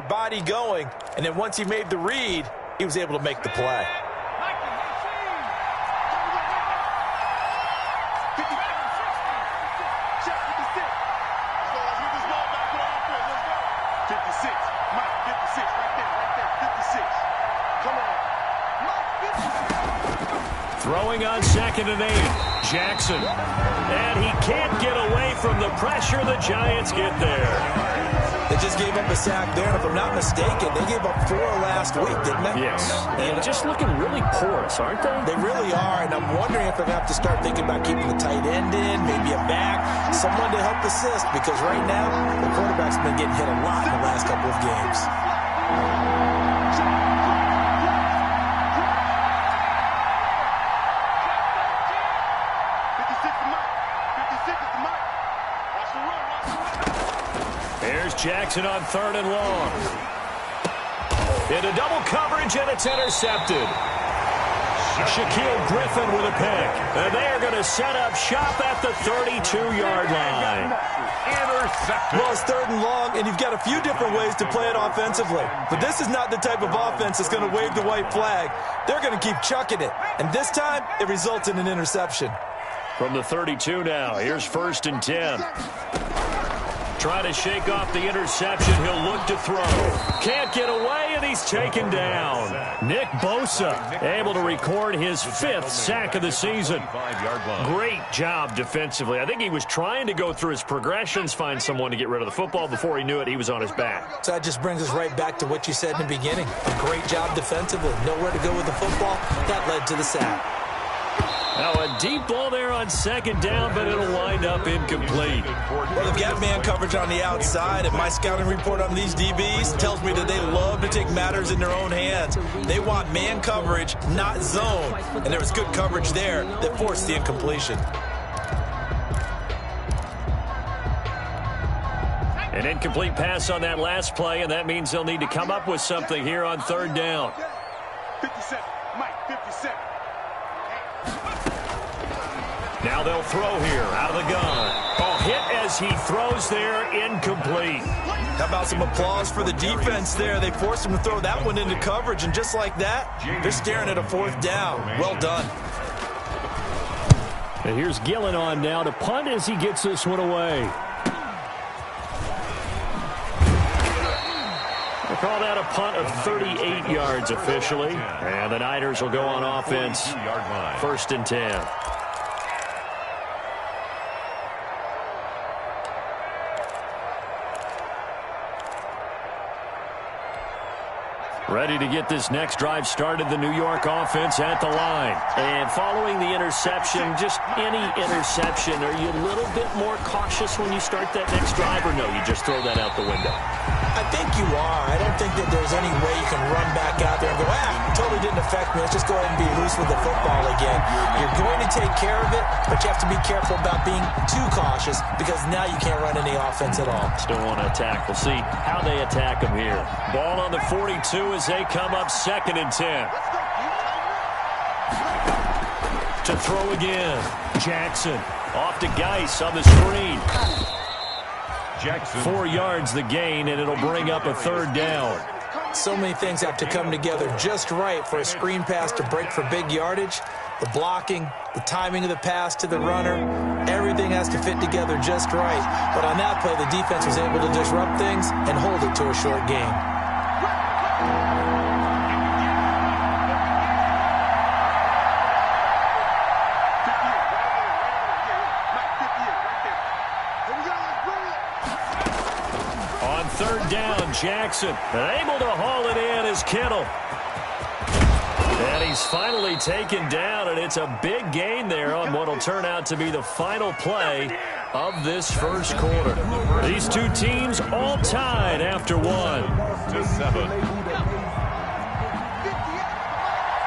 body going, and then once he made the read, he was able to make the play. Throwing on 2nd and 8, Jackson. And he can't get away from the pressure. The Giants get there. They just gave up a sack there, and if I'm not mistaken, they gave up 4 last week, didn't they? Yes. And just looking really porous, aren't they? They really are, and I'm wondering if they're going to have to start thinking about keeping the tight end in, maybe a back, someone to help assist, because right now, the quarterback's been getting hit a lot in the last couple of games. Here's Jackson on 3rd and long. Into double coverage, and it's intercepted. Shaquille Griffin with a pick. And they are going to set up shop at the 32-yard line. Intercepted. Well, it's 3rd and long, and you've got a few different ways to play it offensively. But this is not the type of offense that's going to wave the white flag. They're going to keep chucking it. And this time, it results in an interception. From the 32 now, here's 1st and 10. Trying to shake off the interception. He'll look to throw. Can't get away, and he's taken down. Nick Bosa able to record his 5th sack of the season. Great job defensively. I think he was trying to go through his progressions, find someone to get rid of the football. Before he knew it, he was on his back. So that just brings us right back to what you said in the beginning. A great job defensively. Nowhere to go with the football. That led to the sack. Now a deep ball there on 2nd down, but it'll wind up incomplete. Well, they've got man coverage on the outside, and my scouting report on these DBs tells me that they love to take matters in their own hands. They want man coverage, not zone, and there was good coverage there that forced the incompletion. An incomplete pass on that last play, and that means they'll need to come up with something here on 3rd down. 57, Mike, 57. Now they'll throw here out of the gun. Oh, hit as he throws there, incomplete. How about some applause for the defense there? They forced him to throw that one into coverage, and just like that, they're staring at a 4th down. Well done. And here's Gillen on now to punt as he gets this one away. They call that a punt of 38 yards officially. And the Niners will go on offense. 1st and 10. Ready to get this next drive started, the New York offense at the line. And following the interception, just any interception, are you a little bit more cautious when you start that next drive, or no, you just throw that out the window? I think you are. I don't think that there's any way you can run back out there and go, totally didn't affect me. Let's just go ahead and be loose with the football again. You're going to take care of it, but you have to be careful about being too cautious because now you can't run any offense at all. Still want to attack. We'll see how they attack them here. Ball on the 42 as they come up 2nd and 10. To throw again. Jackson off to Geis on the screen. Jackson. 4 yards the gain, and it'll bring up a 3rd down. So many things have to come together just right for a screen pass to break for big yardage. The blocking, the timing of the pass to the runner, everything has to fit together just right. But on that play, the defense was able to disrupt things and hold it to a short game. On 3rd down, Jackson able to haul it in as Kittle. And he's finally taken down, and it's a big gain there on what will turn out to be the final play of this first quarter. These two teams all tied after 1-7.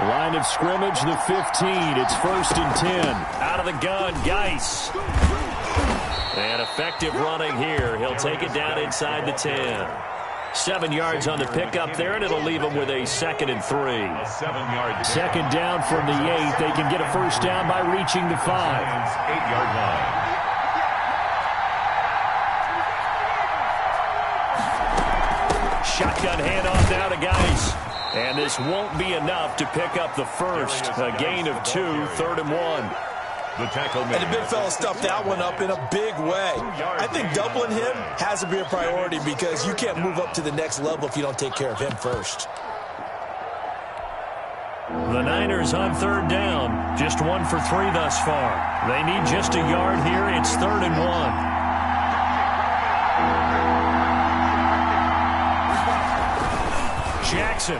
Line of scrimmage, the 15. It's 1st and 10. Out of the gun, Geis. And effective running here. He'll take it down inside the 10. 7 yards on the pickup there, and it'll leave them with a 2nd and 3. 2nd down from the 8. They can get a 1st down by reaching the 5. 8-yard line. shotgun handoff now to Geis. And this won't be enough to pick up the first. A gain of 2, 3rd and 1. And the big fella stuffed that one up in a big way. I think doubling him has to be a priority because you can't move up to the next level if you don't take care of him first. The Niners on 3rd down. Just 1 for 3 thus far. They need just a yard here. It's 3rd and 1. Jackson.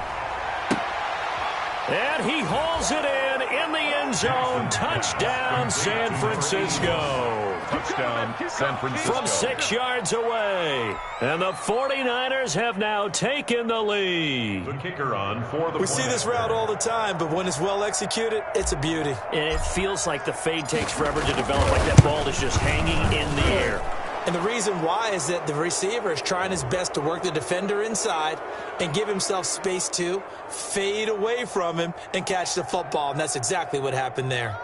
And he hauls it in the end zone. Touchdown, San Francisco. Touchdown, San Francisco. From 6 yards away. And the 49ers have now taken the lead. The kicker on for the We see this route all the time, but when it's well executed, it's a beauty. And it feels like the fade takes forever to develop, like that ball is just hanging in the air. And the reason why is that the receiver is trying his best to work the defender inside and give himself space to fade away from him and catch the football. And that's exactly what happened there.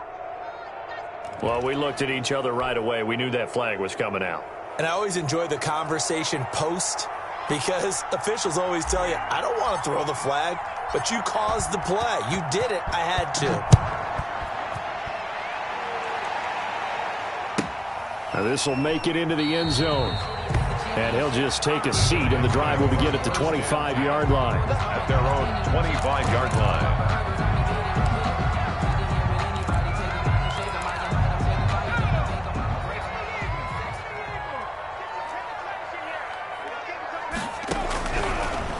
Well, we looked at each other right away. We knew that flag was coming out. And I always enjoy the conversation post because officials always tell you, I don't want to throw the flag, but you caused the play. You did it. I had to. Now this will make it into the end zone. And he'll just take a seat, and the drive will begin at the 25-yard line. At their own 25-yard line.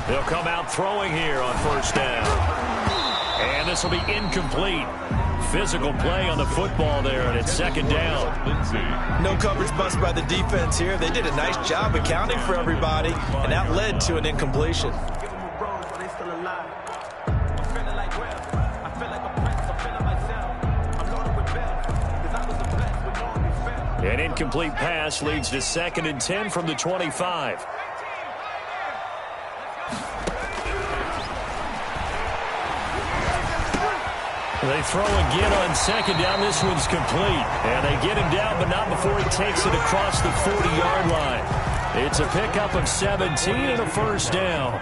They'll come out throwing here on 1st down. And this will be incomplete. Physical play on the football there, and it's 2nd down. No coverage bust by the defense here. They did a nice job accounting for everybody, and that led to an incompletion. An incomplete pass leads to 2nd and 10 from the 25. They throw again on 2nd down. This one's complete. And they get him down, but not before he takes it across the 40-yard line. It's a pickup of 17 and a 1st down.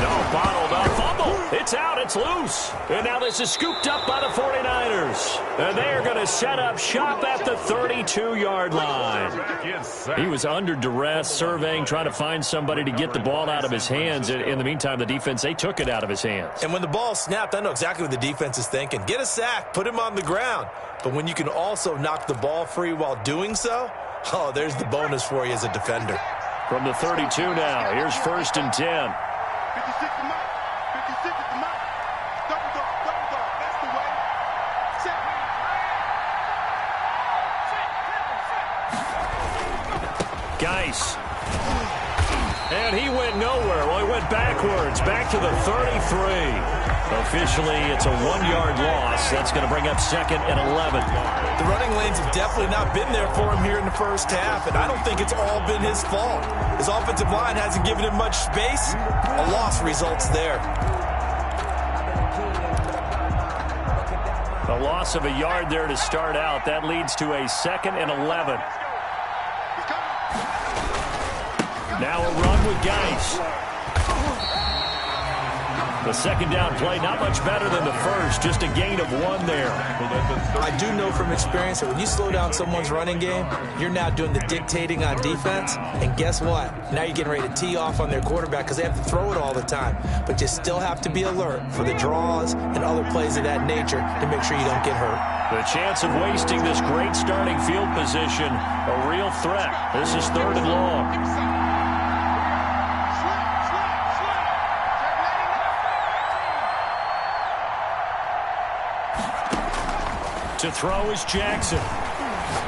No, bottled up. Fumble. It's out. It's loose. And now this is scooped up by the 49ers. And they are going to set up shop at the 32-yard line. He was under duress, surveying, trying to find somebody to get the ball out of his hands. In the meantime, the defense, they took it out of his hands. And when the ball snapped, I know exactly what the defense is thinking. Get a sack, put him on the ground. But when you can also knock the ball free while doing so, oh, there's the bonus for you as a defender. From the 32 now, here's 1st and 10. 56 to Mike. 56 to Mike. Double dog. That's the way. Geis. And he went nowhere. Well, he went backwards, back to the 33. Officially, it's a 1-yard loss. That's going to bring up 2nd and 11. The running lanes have definitely not been there for him here in the first half, and I don't think it's all been his fault. His offensive line hasn't given him much space. A loss results there. A loss of a yard there to start out. That leads to a 2nd and 11. Now a run with Geis. The 2nd down play, not much better than the first, just a gain of 1 there. I do know from experience that when you slow down someone's running game, you're now doing the dictating on defense, and guess what? Now you're getting ready to tee off on their quarterback because they have to throw it all the time. But you still have to be alert for the draws and other plays of that nature to make sure you don't get hurt. The chance of wasting this great starting field position, a real threat. This is 3rd and long. To throw is Jackson.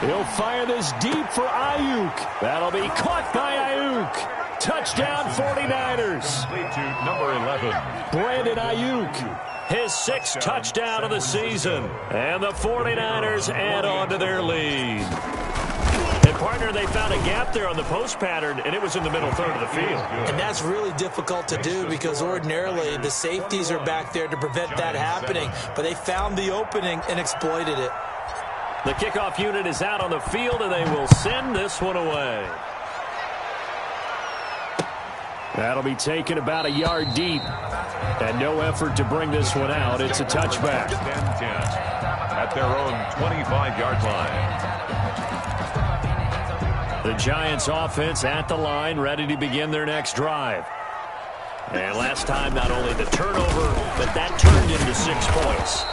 He'll fire this deep for Ayuk. That'll be caught by Ayuk. Touchdown 49ers. To number 11. Brandon Ayuk. His 6th touchdown of the season. And the 49ers add on to their lead. And, partner, they found a gap there on the post pattern, and it was in the middle third of the field. And that's really difficult to do because ordinarily the safeties are back there to prevent that happening. But they found the opening and exploited it. The kickoff unit is out on the field, and they will send this one away. That'll be taken about a yard deep. And no effort to bring this one out. It's a touchback. 10-10 at their own 25-yard line. The Giants offense at the line, ready to begin their next drive. And last time, not only the turnover, but that turned into 6 points.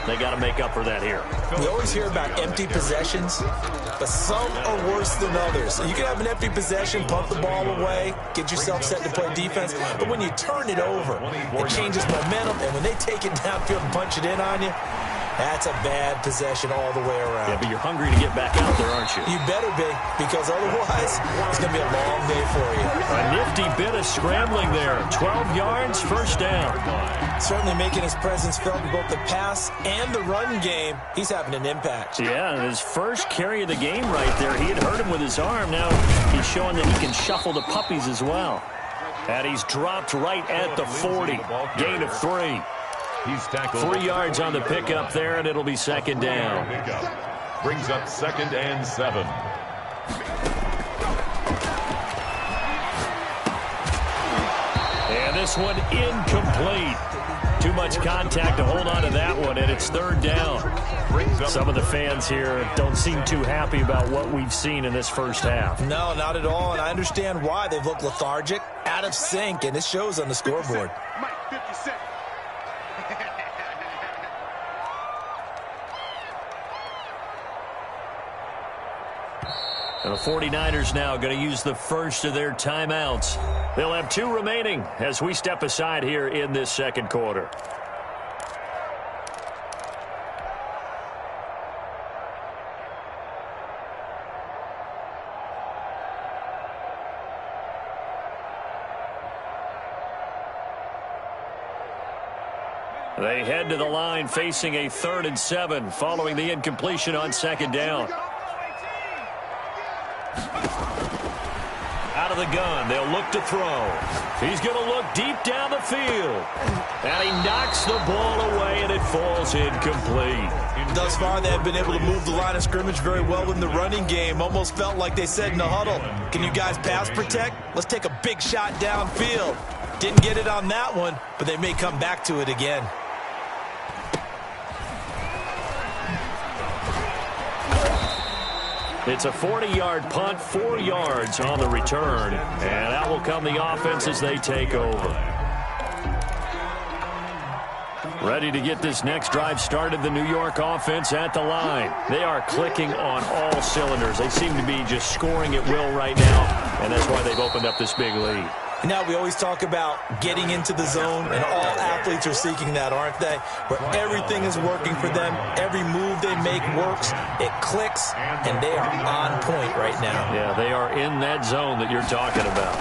They got to make up for that here. We always hear about empty possessions, but some are worse than others. You can have an empty possession, punt the ball away, get yourself set to play defense, but when you turn it over, it changes momentum, and when they take it downfield and punch it in on you, that's a bad possession all the way around. Yeah, but you're hungry to get back out there, aren't you? You better be, because otherwise, it's going to be a long day for you. A nifty bit of scrambling there. 12 yards, first down. Certainly making his presence felt in both the pass and the run game. He's having an impact. Yeah, his first carry of the game right there. He had hurt him with his arm. Now he's showing that he can shuffle the puppies as well. And he's dropped right at the 40. Gain of 3. He's tackled 3 yards on the pickup there, and it'll be second down. Brings up 2nd and 7. And this one incomplete. Too much contact to hold on to that one, and it's 3rd down. Some of the fans here don't seem too happy about what we've seen in this first half. No, not at all, and I understand why. They've looked lethargic, out of sync, and it shows on the scoreboard. Mike, 50 seconds. And the 49ers now going to use the first of their timeouts. They'll have 2 remaining as we step aside here in this second quarter. They head to the line facing a 3rd and 7 following the incompletion on 2nd down. Out of the gun, they'll look to throw. He's going to look deep down the field. And he knocks the ball away, and it falls incomplete. Thus far, they have been able to move the line of scrimmage very well in the running game. Almost felt like they said in the huddle, can you guys pass protect? Let's take a big shot downfield. Didn't get it on that one, but they may come back to it again. It's a 40-yard punt, 4 yards on the return. And out will come the offense as they take over. Ready to get this next drive started, the New York offense at the line. They are clicking on all cylinders. They seem to be just scoring at will right now, and that's why they've opened up this big lead. Now, we always talk about getting into the zone, and all athletes are seeking that, aren't they? Where everything is working for them, every move they make works, it clicks, and they are on point right now. Yeah, they are in that zone that you're talking about.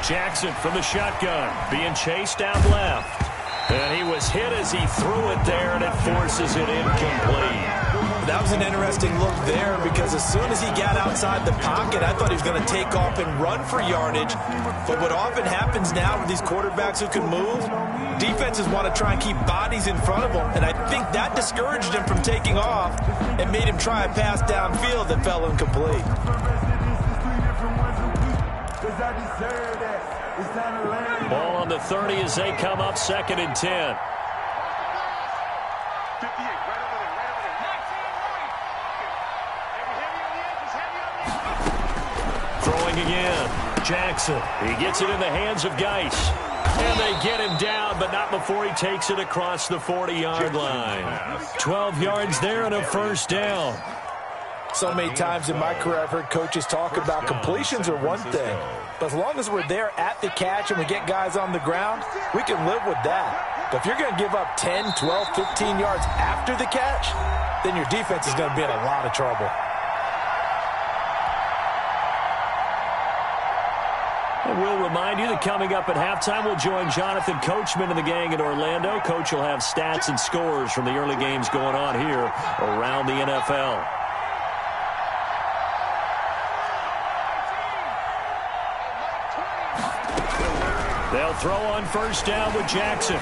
Jackson from the shotgun, being chased out left. And he was hit as he threw it there, and it forces it incomplete. That was an interesting look there, because as soon as he got outside the pocket, I thought he was going to take off and run for yardage. But what often happens now with these quarterbacks who can move, defenses want to try and keep bodies in front of them, and I think that discouraged him from taking off and made him try a pass downfield that fell incomplete. Ball on the 30 as they come up 2nd and 10. 58, right over there. Throwing again. Jackson. He gets it in the hands of Geis. And they get him down, but not before he takes it across the 40-yard line. 12 yards there and a first down. So many times in my career, I've heard coaches talk about completions are one thing, but as long as we're there at the catch and we get guys on the ground, we can live with that. But if you're going to give up 10, 12, 15 yards after the catch, then your defense is going to be in a lot of trouble. And we'll remind you that coming up at halftime, we'll join Jonathan Coachman and the gang in Orlando. Coach will have stats and scores from the early games going on here around the NFL. They'll throw on first down with Jackson.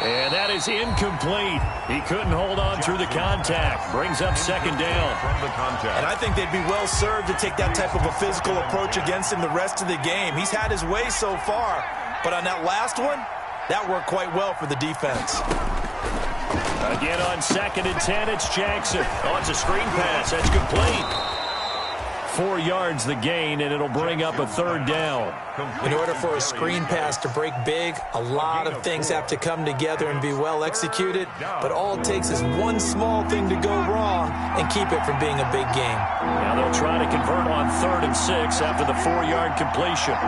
And that is incomplete. He couldn't hold on through the contact. Brings up second down. From the contact. And I think they'd be well served to take that type of a physical approach against him the rest of the game. He's had his way so far, but on that last one, that worked quite well for the defense. Again on 2nd and 10, it's Jackson. Oh, it's a screen pass. That's complete. 4 yards the gain, and it'll bring up a third down. In order for a screen pass to break big, a lot of things have to come together and be well executed, but all it takes is one small thing to go wrong and keep it from being a big game. Now they'll try to convert on 3rd and 6 after the 4-yard completion.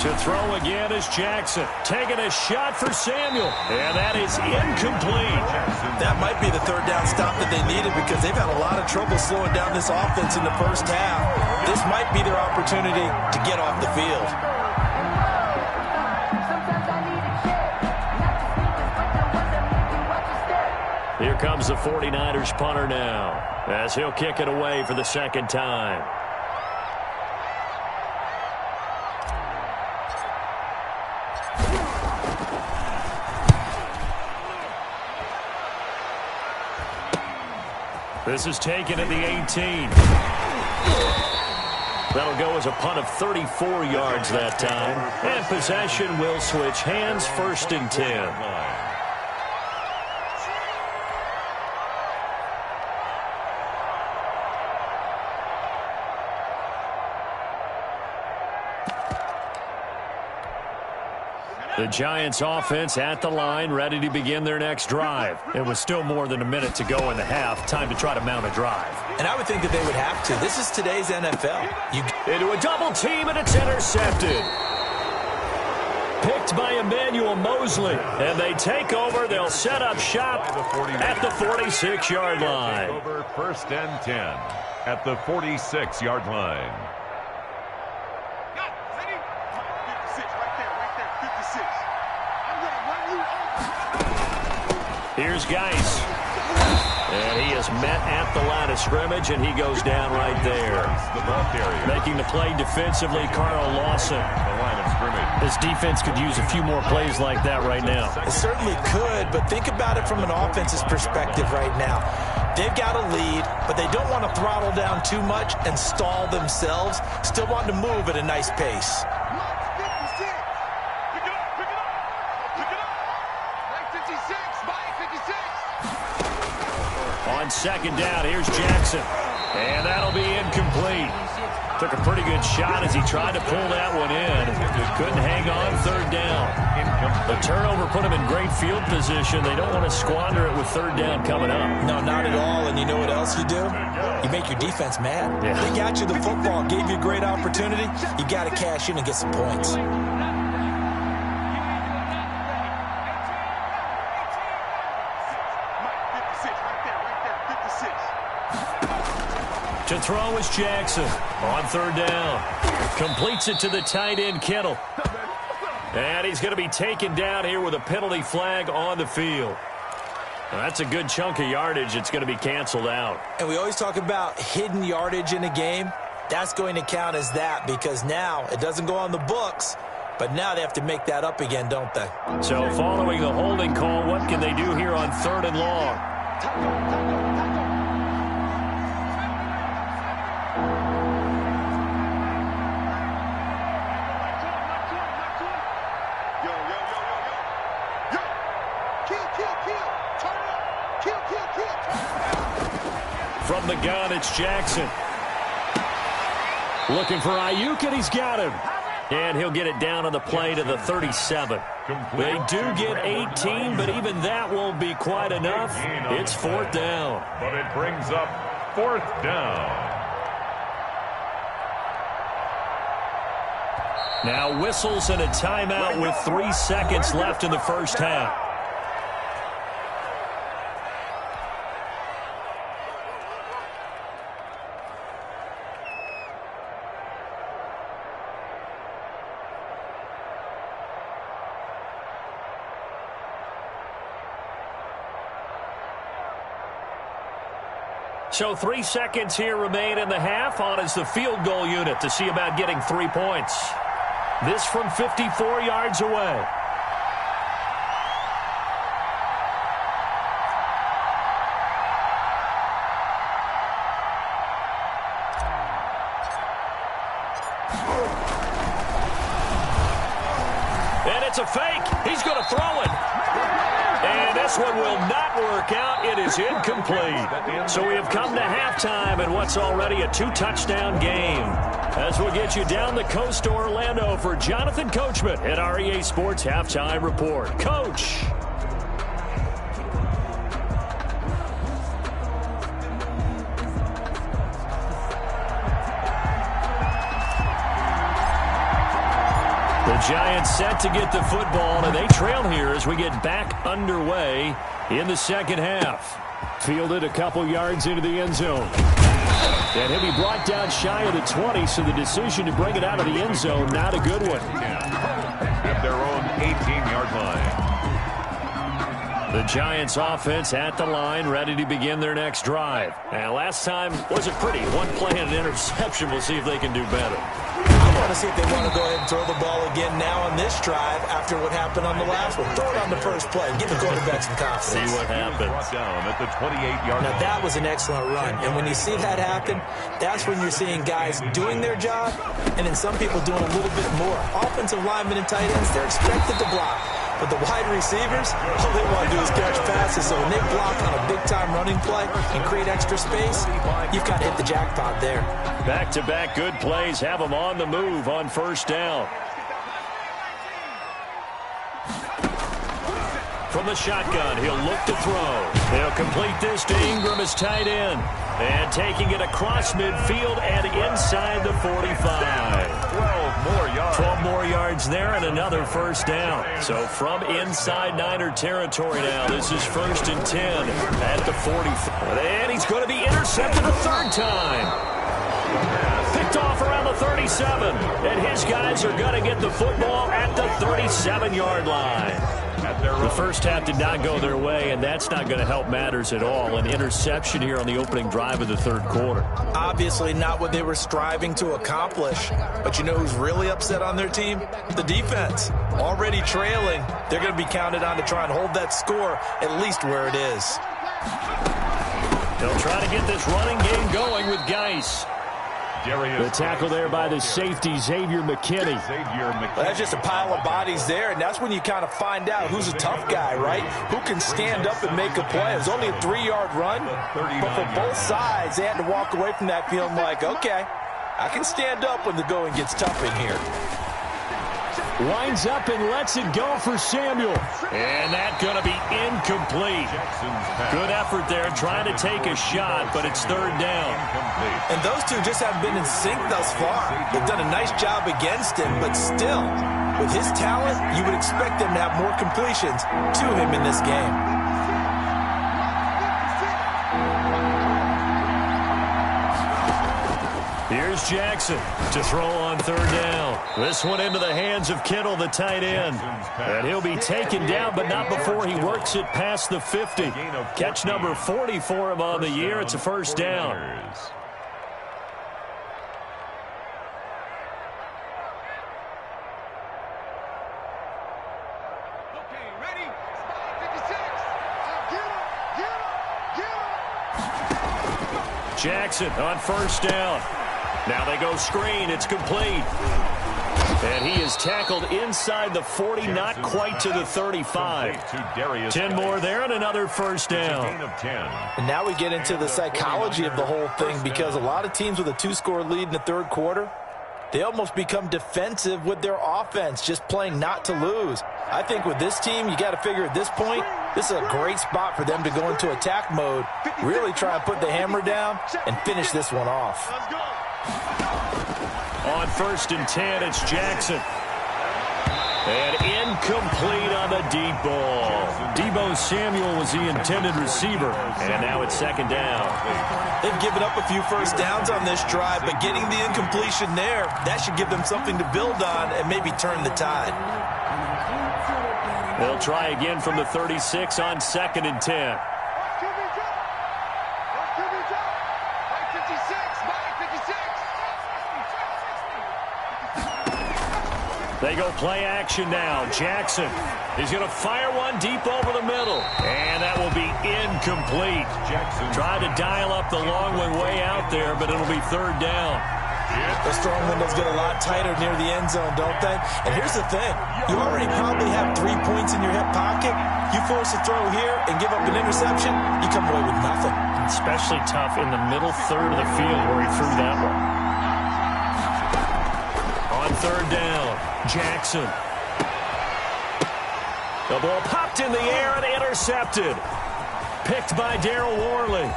To throw again is Jackson. Taking a shot for Samuel. And that is incomplete. That might be the third down stop that they needed because they've had a lot of trouble slowing down this offense in the first half. This might be their opportunity to get off the field. Here comes the 49ers punter now, as he'll kick it away for the second time. This is taken at the 18. That'll go as a punt of 34 yards that time. And possession will switch hands, 1st and 10. The Giants offense at the line, ready to begin their next drive. It was still more than a minute to go in the half. Time to try to mount a drive. And I would think that they would have to. This is today's NFL. Into a double team, and it's intercepted. Picked by Emmanuel Mosley. And they take over. They'll set up shop at the 46-yard line. Over 1st and 10 at the 46-yard line. Here's Geis. And he is met at the line of scrimmage, and he goes down right there. Making the play defensively, Carl Lawson. The line of scrimmage. This defense could use a few more plays like that right now. It certainly could, but think about it from an offense's perspective right now. They've got a lead, but they don't want to throttle down too much and stall themselves. Still want to move at a nice pace. On 2nd down, here's Jackson. And that'll be incomplete. Took a pretty good shot as he tried to pull that one in. Couldn't hang on 3rd down. The turnover put him in great field position. They don't want to squander it with 3rd down coming up. No, not at all. And you know what else you do? You make your defense mad. Yeah. They got you the football, gave you a great opportunity. You got to cash in and get some points. To throw is Jackson on 3rd down. Completes it to the tight end, Kittle. And he's going to be taken down here with a penalty flag on the field. Well, that's a good chunk of yardage. It's going to be canceled out. And we always talk about hidden yardage in a game. That's going to count as that because now it doesn't go on the books, but now they have to make that up again, don't they? So following the holding call, what can they do here on 3rd and long? From the gun, it's Jackson. Looking for Ayuk, and he's got him. And he'll get it down on the play to the 37. They do get 18, but even that won't be quite enough. It's 4th down. But it brings up 4th down. Now whistles and a timeout with 3 seconds left in the first half. So 3 seconds here remain in the half. On is the field goal unit to see about getting 3 points. This from 54 yards away. It's a fake. He's going to throw it. And this one will not work out. It is incomplete. So we have come to halftime in what's already a 2-touchdown game. As we'll get you down the coast to Orlando for Jonathan Coachman at our EA Sports Halftime Report. Coach. The Giants set to get the football, and they trail here as we get back underway in the second half. Fielded a couple yards into the end zone. And he'll be brought down shy of the 20, so the decision to bring it out of the end zone, not a good one. At their own 18-yard line. The Giants offense at the line, ready to begin their next drive. And last time wasn't pretty. One play and an interception. We'll see if they can do better. I want to see if they want to go ahead and throw the ball again now on this drive after what happened on the last one. Throw it on the first play. Give the quarterback some confidence. See what happens. Brought down at the 28-yard line. Now, that was an excellent run. And when you see that happen, that's when you're seeing guys doing their job and then some people doing a little bit more. Offensive linemen and tight ends, they're expected to block. But the wide receivers, all they want to do is catch passes. So when they block on a big-time running play and create extra space, you've got to hit the jackpot there. Back-to-back good plays have them on the move on first down. From the shotgun, he'll look to throw. They'll complete this to Ingram as tight end. And taking it across midfield and inside the 45. 12 more yards there and another first down. So from inside Niner territory now, this is 1st and 10 at the 45. And he's going to be intercepted a third time. Picked off around the 37. And his guys are going to get the football at the 37-yard line. The first half did not go their way, and that's not going to help matters at all. An interception here on the opening drive of the third quarter. Obviously not what they were striving to accomplish. But you know who's really upset on their team? The defense. Already trailing. They're going to be counted on to try and hold that score at least where it is. They'll try to get this running game going with Geis. The tackle there by the safety, Xavier McKinney. Well, that's just a pile of bodies there, and that's when you kind of find out who's a tough guy, right? Who can stand up and make a play. It was only a 3-yard run, but for both sides, they had to walk away from that feeling like, okay, I can stand up when the going gets tough in here. Winds up and lets it go for Samuel. And that's going to be incomplete. Good effort there trying to take a shot, but it's third down. And those two just haven't been in sync thus far. They've done a nice job against him, but still, with his talent, you would expect them to have more completions to him in this game. Here's Jackson to throw on third down. This one into the hands of Kittle, the tight end. And he'll be taken down, but not before he works it past the 50. Catch number 40 for him on the year. It's a first down. Jackson on first down. Now they go screen. It's complete. And he is tackled inside the 40, not quite to the 35. 10 more there and another first down. And now we get into the psychology of the whole thing, because a lot of teams with a 2-score lead in the third quarter, they almost become defensive with their offense, just playing not to lose. I think with this team, you got to figure at this point, this is a great spot for them to go into attack mode, really try and put the hammer down and finish this one off. On 1st and 10, it's Jackson. And incomplete on the deep ball. Deebo Samuel was the intended receiver. And now it's second down. They've given up a few first downs on this drive, but getting the incompletion there, that should give them something to build on and maybe turn the tide. They'll try again from the 36 on 2nd and 10. They go play action now. Jackson is going to fire one deep over the middle. And that will be incomplete. Jackson tried to dial up the long one way out there, but it'll be third down. Those throwing windows get a lot tighter near the end zone, don't they? And here's the thing. You already probably have 3 points in your hip pocket. You force a throw here and give up an interception, you come away with nothing. Especially tough in the middle third of the field where he threw that one. On third down, Jackson. The ball popped in the air and intercepted. Picked by Darryl Worley.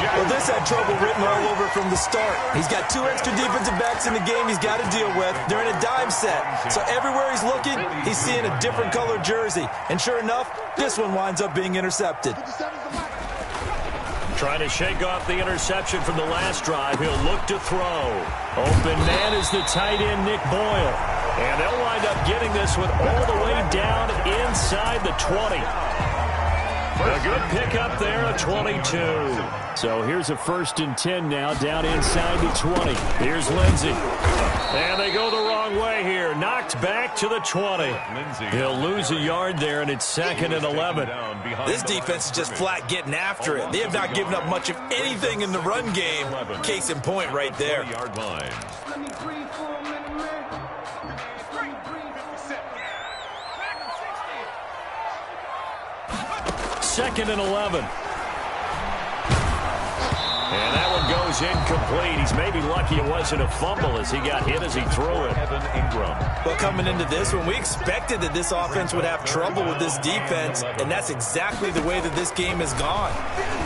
Well, this had trouble written all over from the start. He's got 2 extra defensive backs in the game he's got to deal with. They're in a dime set. So everywhere he's looking, he's seeing a different color jersey. And sure enough, this one winds up being intercepted. Trying to shake off the interception from the last drive. He'll look to throw. Open man is the tight end, Nick Boyle. And they'll wind up getting this one all the way down inside the 20. A good pickup there, a 22. So here's a 1st and 10 now, down inside the 20. Here's Lindsey. And they go the wrong way here. Knocked back to the 20. He'll lose a yard there, and it's 2nd and 11. This defense is just flat getting after it. They have not given up much of anything in the run game. Case in point right there. 2nd and 11. And that one goes incomplete. He's maybe lucky it wasn't a fumble as he got hit as he threw it. Well, coming into this one, we expected that this offense would have trouble with this defense, and that's exactly the way that this game has gone.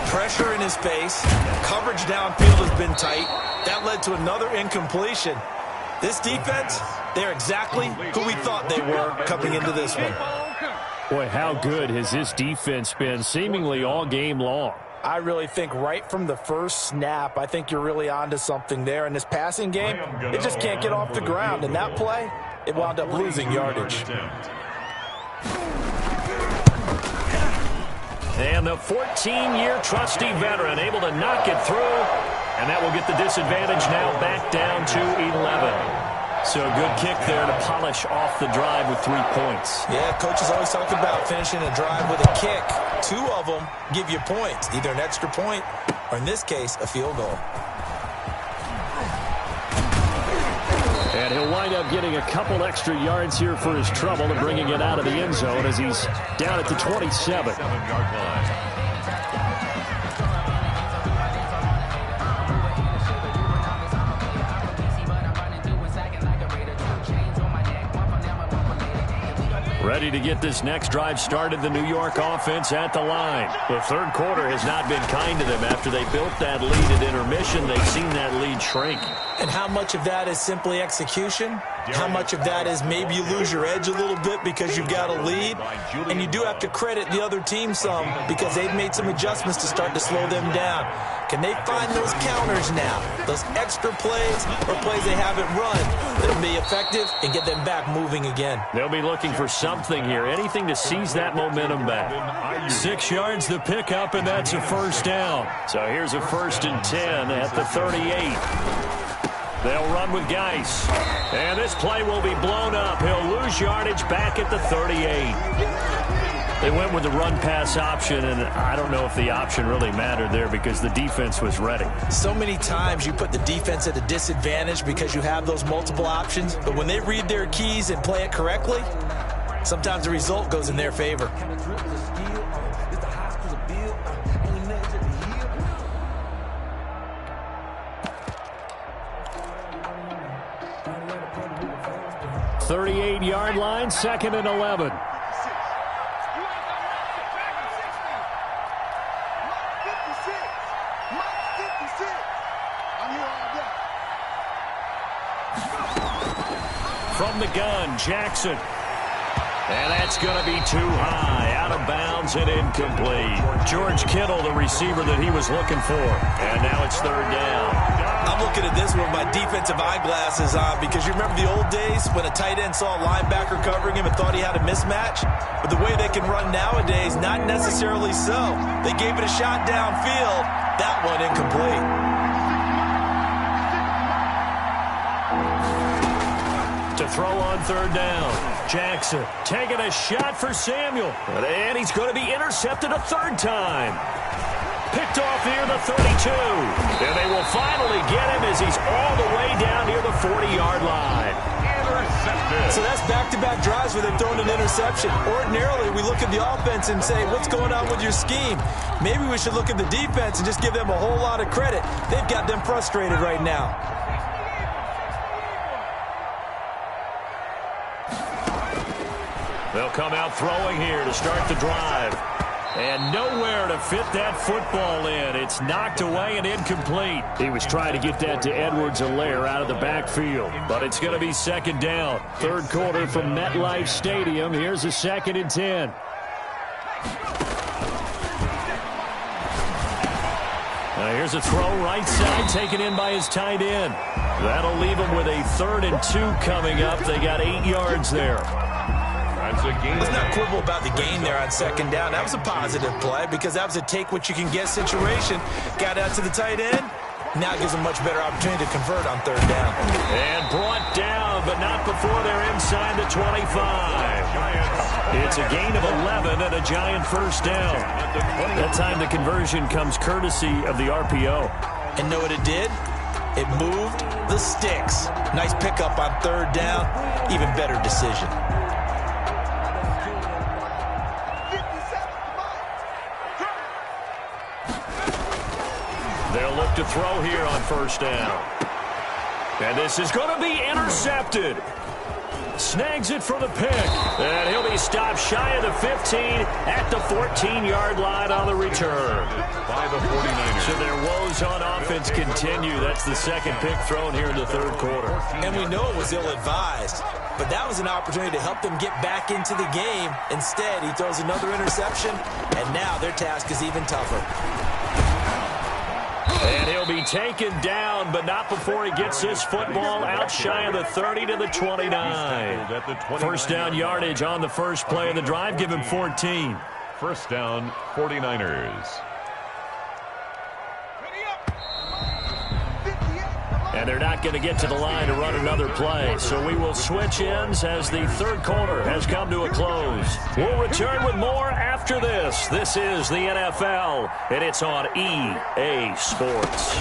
Pressure in his face, coverage downfield has been tight. That led to another incompletion. This defense, they're exactly who we thought they were coming into this one. Boy, how good has this defense been seemingly all game long? I really think right from the first snap, I think you're really onto something there. In this passing game, it just can't get off the ground. And that play, it wound up losing yardage. And the 14-year trusty veteran able to knock it through. And that will get the disadvantage now back down to 11. So a good kick there to polish off the drive with 3 points. Yeah, coaches always talk about finishing a drive with a kick. 2 of them give you points, either an extra point or, in this case, a field goal. And he'll wind up getting a couple extra yards here for his trouble and bringing it out of the end zone as he's down at the 27. Ready to get this next drive started, the New York offense at the line. The third quarter has not been kind to them. After they built that lead at intermission, they've seen that lead shrink. And how much of that is simply execution? How much of that is maybe you lose your edge a little bit because you've got a lead? And you do have to credit the other team some because they've made some adjustments to start to slow them down. Can they find those counters now, those extra plays or plays they haven't run that'll be effective and get them back moving again? They'll be looking for something here, anything to seize that momentum back. 6 yards the pickup, and that's a 1st down. So here's a 1st and 10 at the 38. They'll run with Geis. And this play will be blown up. He'll lose yardage back at the 38. They went with the run-pass option, and I don't know if the option really mattered there because the defense was ready. So many times you put the defense at a disadvantage because you have those multiple options, but when they read their keys and play it correctly, sometimes the result goes in their favor. .38-yard line, 2nd and 11. From the gun, Jackson. And that's going to be too high, out of bounds and incomplete. George Kittle, the receiver that he was looking for. And now it's 3rd down. I'm looking at this with my defensive eyeglasses on because you remember the old days when a tight end saw a linebacker covering him and thought he had a mismatch? But the way they can run nowadays, not necessarily so. They gave it a shot downfield. That one incomplete. To throw on 3rd down. Jackson taking a shot for Samuel. And he's going to be intercepted a 3rd time. Picked off near the 32. And they will finally get him as he's all the way down near the 40-yard line. Intercepted. So that's back-to-back drives where they've thrown an interception. Ordinarily, we look at the offense and say, what's going on with your scheme? Maybe we should look at the defense and just give them a whole lot of credit. They've got them frustrated right now. They'll come out throwing here to start the drive. And nowhere to fit that football in. It's knocked away and incomplete. He was trying to get that to Edwards-Helaire out of the backfield. But it's going to be second down. Third quarter from MetLife Stadium. Here's a 2nd and 10. Here's a throw right side taken in by his tight end. That'll leave him with a 3rd and 2 coming up. They got 8 yards there. Let's not quibble about the gain there on 2nd down. That was a positive play because that was a take-what-you-can-get situation. Got out to the tight end. Now it gives them a much better opportunity to convert on 3rd down. And brought down, but not before they're inside the 25. It's a gain of 11 and a Giant first down. That time the conversion comes courtesy of the RPO. And know what it did? It moved the sticks. Nice pickup on 3rd down. Even better decision. They'll look to throw here on 1st down. And this is going to be intercepted. Snags it for the pick. And he'll be stopped shy of the 15 at the 14-yard line on the return. By the 49ers. So their woes on offense continue. That's the 2nd pick thrown here in the 3rd quarter. And we know it was ill-advised, but that was an opportunity to help them get back into the game. Instead, he throws another interception, and now their task is even tougher. And he'll be taken down, but not before he gets this football out shy of the 30 to the 29. First down yardage on the first play of the drive. Give him 14. First down, 49ers. And they're not going to get to the line to run another play. So we will switch ends as the 3rd quarter has come to a close. We'll return with more after this. This is the NFL, and it's on EA Sports.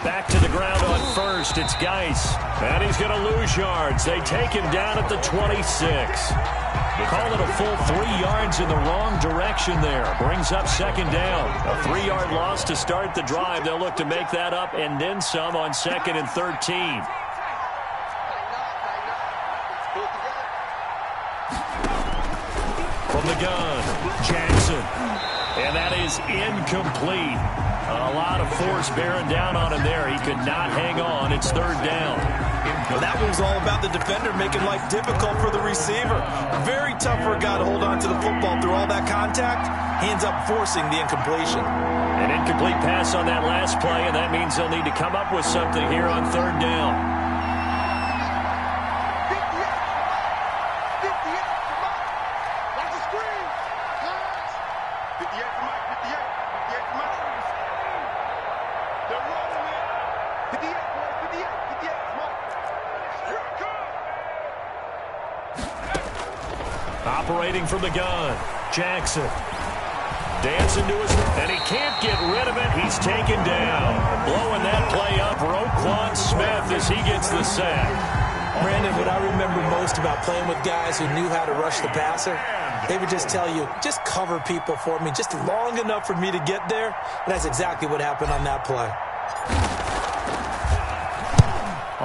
Back to the ground on 1st. It's Geis. And he's going to lose yards. They take him down at the 26. Call it a full 3 yards in the wrong direction there. Brings up 2nd down. A 3-yard loss to start the drive. They'll look to make that up and then some on 2nd and 13. From the gun, Jackson. And that is incomplete. A lot of force bearing down on him there. He could not hang on. It's 3rd down. Well, that one was all about the defender making life difficult for the receiver. Very tough for a guy to hold on to the football through all that contact. He ends up forcing the incompletion. An incomplete pass on that last play, and that means they'll need to come up with something here on 3rd down. 58. Operating from the gun, Jackson. Dancing to his, and he can't get rid of it. He's taken down. Blowing that play up, Roquan Smith as he gets the sack. Brandon, what I remember most about playing with guys who knew how to rush the passer, they would just tell you, just cover people for me, just long enough for me to get there. And that's exactly what happened on that play.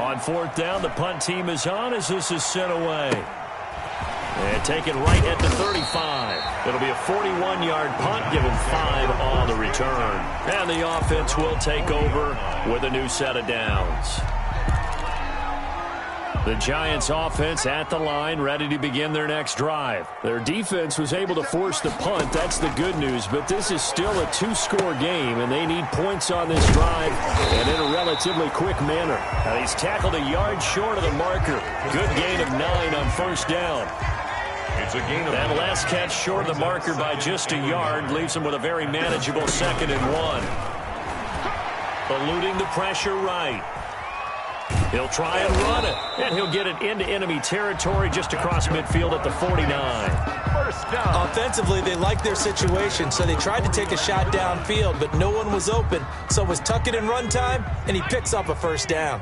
On 4th down, the punt team is on as this is sent away. And take it right at the 35. It'll be a 41-yard punt, give him 5 on the return. And the offense will take over with a new set of downs. The Giants offense at the line, ready to begin their next drive. Their defense was able to force the punt. That's the good news, but this is still a 2-score game, and they need points on this drive and in a relatively quick manner. Now, he's tackled a yard short of the marker. Good gain of 9 on 1st down. It's a gain of that last catch short of the marker by just a yard leaves him with a very manageable 2nd and 1. Eluding the pressure right. He'll try and run it, and he'll get it into enemy territory just across midfield at the 49. First down. Offensively, they liked their situation, so they tried to take a shot downfield, but no one was open. So it was tuck it in run time, and he picks up a first down.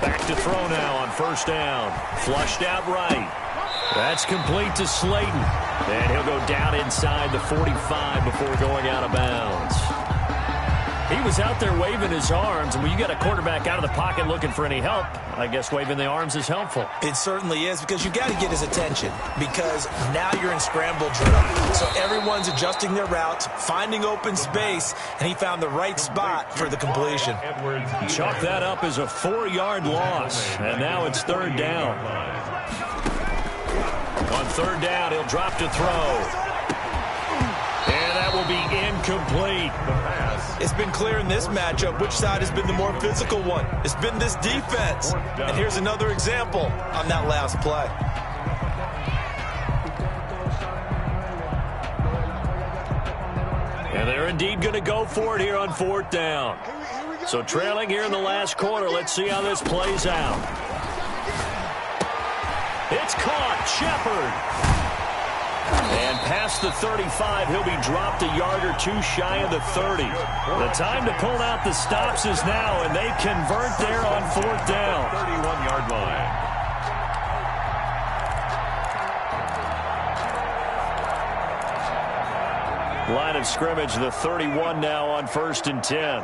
Back to throw now on first down. Flushed out right. That's complete to Slayton. And he'll go down inside the 45 before going out of bounds. He was out there waving his arms, and when you got a quarterback out of the pocket looking for any help, I guess waving the arms is helpful. It certainly is, because you got to get his attention, because now you're in scramble drill. So everyone's adjusting their routes, finding open space, and he found the right spot for the completion. Chalk that up as a 4-yard loss, and now it's third down. On third down, he'll drop to throw. And that will be incomplete. It's been clear in this matchup which side has been the more physical one. It's been this defense. And here's another example on that last play. And they're indeed going to go for it here on fourth down. So trailing here in the last quarter, let's see how this plays out. It's caught. Shepard. And past the 35, he'll be dropped a yard or two shy of the 30. The time to pull out the stops is now, and they convert there on fourth down. 31-yard line. Line of scrimmage, the 31 now on 1st and 10.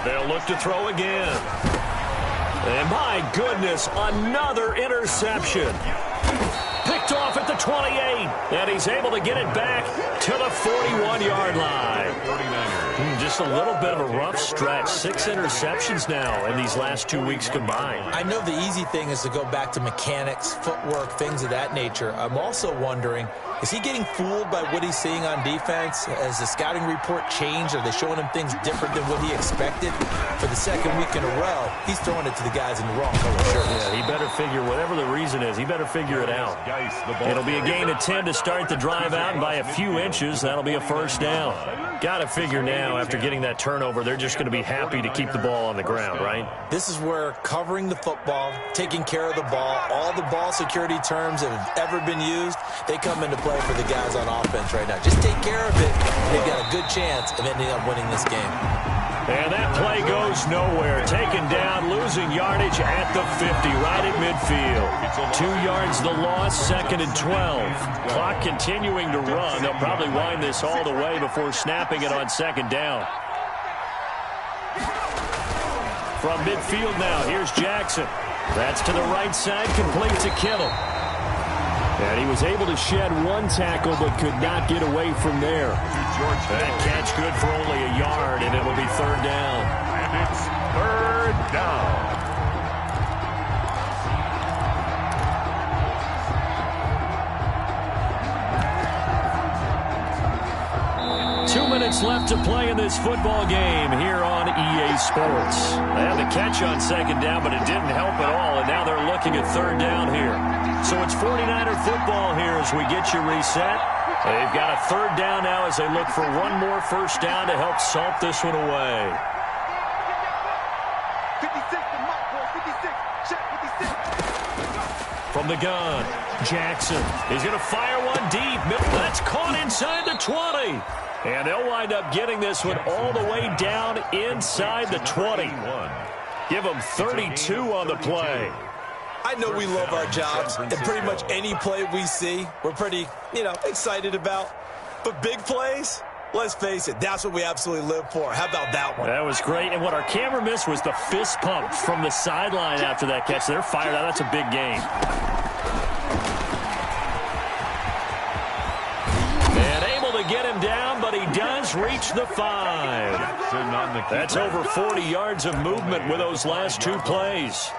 They'll look to throw again. And my goodness, another interception. Picked off at the 28, and he's able to get it back to the 41-yard line. 49ers. Just a little bit of a rough stretch. 6 interceptions now in these last 2 weeks combined. I know the easy thing is to go back to mechanics, footwork, things of that nature. I'm also wondering, is he getting fooled by what he's seeing on defense? Has the scouting report changed? Are they showing him things different than what he expected? For the second week in a row, he's throwing it to the guys in the wrong color shirts. Yeah, he better figure, whatever the reason is, he better figure it out. It'll be a gain of 10 to start the drive out, and by a few inches, that'll be a first down. Got to figure now, after getting that turnover, they're just going to be happy to keep the ball on the ground, right? This is where covering the football, taking care of the ball, all the ball security terms that have ever been used, they come into play for the guys on offense right now. Just take care of it, and they've got a good chance of ending up winning this game. And that play goes nowhere. Taken down, losing yardage at the 50, right at midfield. 2 yards the loss, 2nd and 12. Clock continuing to run. They'll probably wind this all the way before snapping it on 2nd down. From midfield now, here's Jackson. That's to the right side, complete to Kittle. And he was able to shed one tackle but could not get away from there. That catch good for only a yard, and it'll be third down. And it's third down. 2 minutes left to play in this football game here on EA Sports. They had the catch on 2nd down, but it didn't help at all, and now they're looking at third down here. So it's 49er football here as we get you reset. They've got a third down now as they look for one more first down to help salt this one away. 56 to Mike, boy. 56. Check 56. From the gun, Jackson. He's going to fire one deep. That's caught inside the 20. And they'll wind up getting this one all the way down inside the 20. Give them 32 on the play. I know we love our jobs, and pretty much any play we see, we're pretty, excited about. But big plays, let's face it, that's what we absolutely live for. How about that one? That was great, and what our camera missed was the fist pump from the sideline after that catch. They're fired out. That's a big game. And able to get him down, but he does reach the 5. That's over 40 yards of movement with those last 2 plays.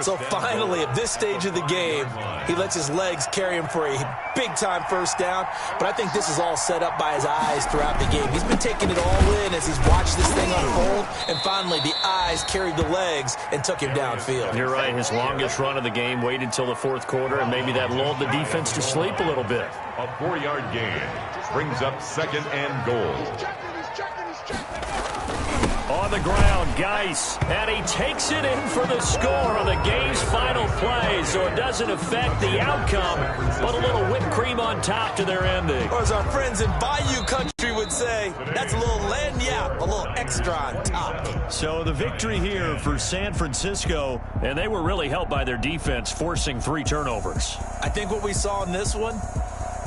So finally, at this stage of the game, he lets his legs carry him for a big-time first down. But I think this is all set up by his eyes throughout the game. He's been taking it all in as he's watched this thing unfold. And finally, the eyes carried the legs and took him downfield. You're right. His longest run of the game waited till the 4th quarter, and maybe that lulled the defense to sleep a little bit. A 4-yard gain brings up 2nd and goal. On the ground, Geis, and he takes it in for the score on the game's final play, so it doesn't affect the outcome, but a little whipped cream on top to their ending. Or as our friends in Bayou Country would say, that's a little lagniappe, a little extra on top. So the victory here for San Francisco, and they were really helped by their defense, forcing 3 turnovers. I think what we saw in this one,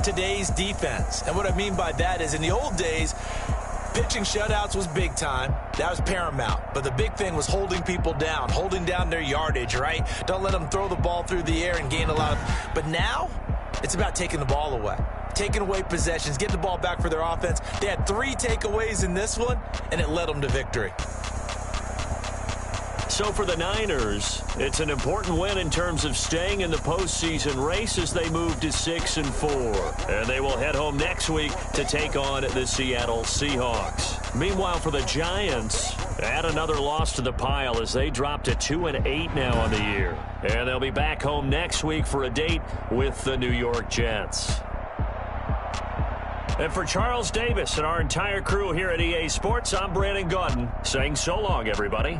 today's defense. And what I mean by that is in the old days, pitching shutouts was big time. That was paramount. But the big thing was holding people down, holding down their yardage, right? Don't let them throw the ball through the air and gain a lot of... But now, it's about taking the ball away. Taking away possessions, getting the ball back for their offense. They had 3 takeaways in this one, and it led them to victory. So for the Niners, it's an important win in terms of staying in the postseason race as they move to 6-4. And they will head home next week to take on the Seattle Seahawks. Meanwhile, for the Giants, add another loss to the pile as they drop to 2-8 now on the year. And they'll be back home next week for a date with the New York Jets. And for Charles Davis and our entire crew here at EA Sports, I'm Brandon Gaudin saying so long, everybody.